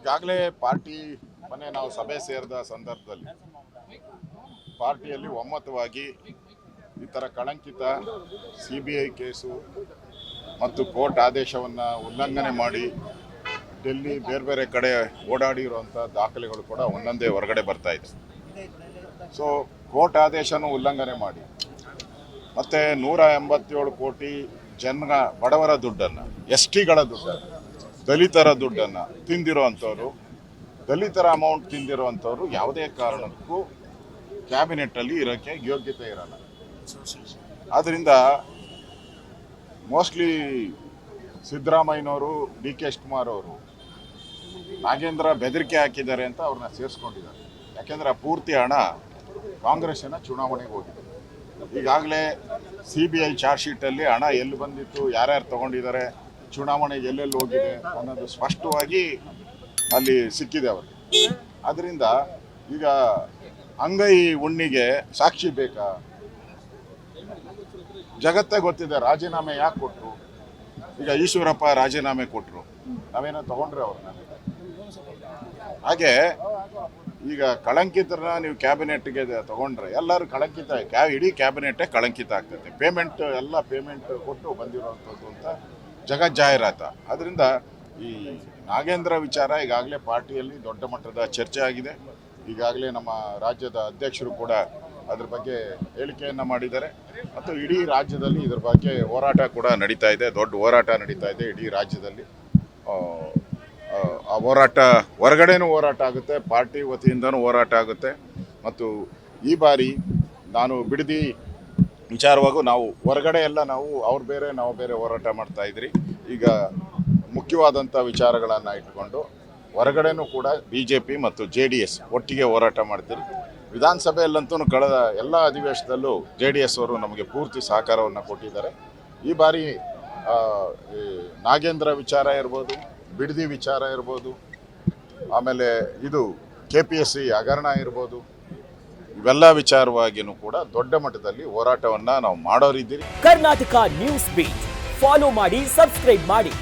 ಈಗಾಗಲೇ ಪಾರ್ಟಿ ಮನೆ ನಾವು ಸಭೆ ಸೇರಿದ ಸಂದರ್ಭದಲ್ಲಿ ಪಾರ್ಟಿಯಲ್ಲಿ ಒಮ್ಮತವಾಗಿ ಈ ಥರ ಕಳಂಕಿತ CBI ಕೇಸು ಮತ್ತು ಕೋರ್ಟ್ ಆದೇಶವನ್ನು ಉಲ್ಲಂಘನೆ ಮಾಡಿ ಡೆಲ್ಲಿ ಬೇರೆ ಬೇರೆ ಕಡೆ ಓಡಾಡಿರುವಂಥ ದಾಖಲೆಗಳು ಕೂಡ ಒಂದೊಂದೇ ಹೊರಗಡೆ ಬರ್ತಾ ಇದೆ. ಸೊ ಕೋರ್ಟ್ ಆದೇಶನೂ ಉಲ್ಲಂಘನೆ ಮಾಡಿ ಮತ್ತು 187 ಕೋಟಿ ಬಡವರ ದುಡ್ಡನ್ನು, STಗಳ ದುಡ್ಡನ್ನು, ದಲಿತರ ದುಡ್ಡನ್ನು ತಿಂದಿರೋವಂಥವ್ರು, ದಲಿತರ ಅಮೌಂಟ್ ತಿಂದಿರೋವಂಥವ್ರು ಯಾವುದೇ ಕಾರಣಕ್ಕೂ ಕ್ಯಾಬಿನೆಟ್ಟಲ್ಲಿ ಇರೋಕ್ಕೆ ಯೋಗ್ಯತೆ ಇರಲ್ಲ. ಆದ್ದರಿಂದ ಮೋಸ್ಟ್ಲಿ ಸಿದ್ದರಾಮಯ್ಯನವರು, DK ಶಿವಕುಮಾರ್ ಅವರು ನಾಗೇಂದ್ರ ಬೆದರಿಕೆ ಹಾಕಿದ್ದಾರೆ ಅಂತ ಅವ್ರನ್ನ ಸೇರಿಸ್ಕೊಂಡಿದ್ದಾರೆ. ಯಾಕೆಂದರೆ ಆ ಪೂರ್ತಿ ಹಣ ಕಾಂಗ್ರೆಸ್ಸಿನ ಚುನಾವಣೆಗೆ ಹೋಗಿದೆ. ಈಗಾಗಲೇ CBI ಚಾರ್ಜ್ ಶೀಟಲ್ಲಿ ಹಣ ಎಲ್ಲಿ ಬಂದಿತ್ತು, ಯಾರ್ಯಾರು ತಗೊಂಡಿದ್ದಾರೆ, ಚುನಾವಣೆಗೆ ಎಲ್ಲೆಲ್ಲಿ ಹೋಗಿದೆ ಅನ್ನೋದು ಸ್ಪಷ್ಟವಾಗಿ ಅಲ್ಲಿ ಸಿಕ್ಕಿದೆ ಅವರಿಗೆ. ಆದ್ದರಿಂದ ಈಗ ಅಂಗೈ ಹುಣ್ಣಿಗೆ ಸಾಕ್ಷಿ ಬೇಕಾ? ಜಗತ್ತೇ ಗೊತ್ತಿದೆ ರಾಜೀನಾಮೆ ಯಾಕೆ ಕೊಟ್ಟರು. ಈಗ ಈಶ್ವರಪ್ಪ ರಾಜೀನಾಮೆ ಕೊಟ್ಟರು, ನಾವೇನೋ ತಗೊಂಡ್ರೆ ಅವ್ರನ್ನ. ಹಾಗೆ ಈಗ ಕಳಂಕಿತರನ್ನ ನೀವು ಕ್ಯಾಬಿನೆಟ್ಗೆ ತಗೊಂಡ್ರೆ ಎಲ್ಲರೂ ಕಳಂಕಿತ, ಇಡೀ ಕ್ಯಾಬಿನೆಟ್ಟೇ ಕಳಂಕಿತ ಆಗ್ತದೆ. ಎಲ್ಲ ಪೇಮೆಂಟ್ ಕೊಟ್ಟು ಬಂದಿರುವಂಥದ್ದು ಅಂತ ಜಗಜ್ಜಾಹೀರಾತ. ಅದರಿಂದ ಈ ನಾಗೇಂದ್ರ ವಿಚಾರ ಈಗಾಗಲೇ ಪಾರ್ಟಿಯಲ್ಲಿ ದೊಡ್ಡ ಮಟ್ಟದ ಚರ್ಚೆ ಆಗಿದೆ. ಈಗಾಗಲೇ ನಮ್ಮ ರಾಜ್ಯದ ಅಧ್ಯಕ್ಷರು ಕೂಡ ಅದ್ರ ಬಗ್ಗೆ ಹೇಳಿಕೆಯನ್ನು ಮಾಡಿದ್ದಾರೆ ಮತ್ತು ಇಡೀ ರಾಜ್ಯದಲ್ಲಿ ಇದ್ರ ಬಗ್ಗೆ ಹೋರಾಟ ಕೂಡ ನಡೀತಾ ಇದೆ. ದೊಡ್ಡ ಹೋರಾಟ ನಡೀತಾ ಇದೆ ಇಡೀ ರಾಜ್ಯದಲ್ಲಿ. ಆ ಹೋರಾಟ ಹೊರಗಡೆನೂ ಹೋರಾಟ ಆಗುತ್ತೆ, ಪಾರ್ಟಿ ವತಿಯಿಂದನೂ ಹೋರಾಟ ಆಗುತ್ತೆ. ಮತ್ತು ಈ ಬಾರಿ ನಾನು ಬಿಡದಿ ವಿಚಾರವಾಗೂ ನಾವು ಹೊರಗಡೆ ಎಲ್ಲ ಅವ್ರು ಬೇರೆ ನಾವು ಬೇರೆ ಹೋರಾಟ ಮಾಡ್ತಾ ಇದ್ರಿ. ಈಗ ಮುಖ್ಯವಾದಂಥ ವಿಚಾರಗಳನ್ನು ಇಟ್ಕೊಂಡು ಹೊರಗಡೆನೂ ಕೂಡ BJP ಮತ್ತು JDS ಒಟ್ಟಿಗೆ ಹೋರಾಟ ಮಾಡ್ತೀರಿ. ವಿಧಾನಸಭೆಯಲ್ಲಂತೂ ಕಳೆದ ಎಲ್ಲ ಅಧಿವೇಶನದಲ್ಲೂ JDS ಅವರು ನಮಗೆ ಪೂರ್ತಿ ಸಹಕಾರವನ್ನು ಕೊಟ್ಟಿದ್ದಾರೆ. ಈ ಬಾರಿ ನಾಗೇಂದ್ರ ವಿಚಾರ ಇರ್ಬೋದು, ಬಿಡದಿ ವಿಚಾರ ಇರ್ಬೋದು, ಆಮೇಲೆ ಇದು KPSC ಹಗರಣ ಇರ್ಬೋದು, ಇವೆಲ್ಲ ವಿಚಾರವಾಗಿಯೂ ಕೂಡ ದೊಡ್ಡ ಮಟ್ಟದಲ್ಲಿ ಹೋರಾಟವನ್ನು ನಾವು ಮಾಡೋರಿದ್ದೀರಿ. ಕರ್ನಾಟಕ ನ್ಯೂಸ್ ಬೀಟ್ ಫಾಲೋ ಮಾಡಿ, ಸಬ್ಸ್ಕ್ರೈಬ್ ಮಾಡಿ.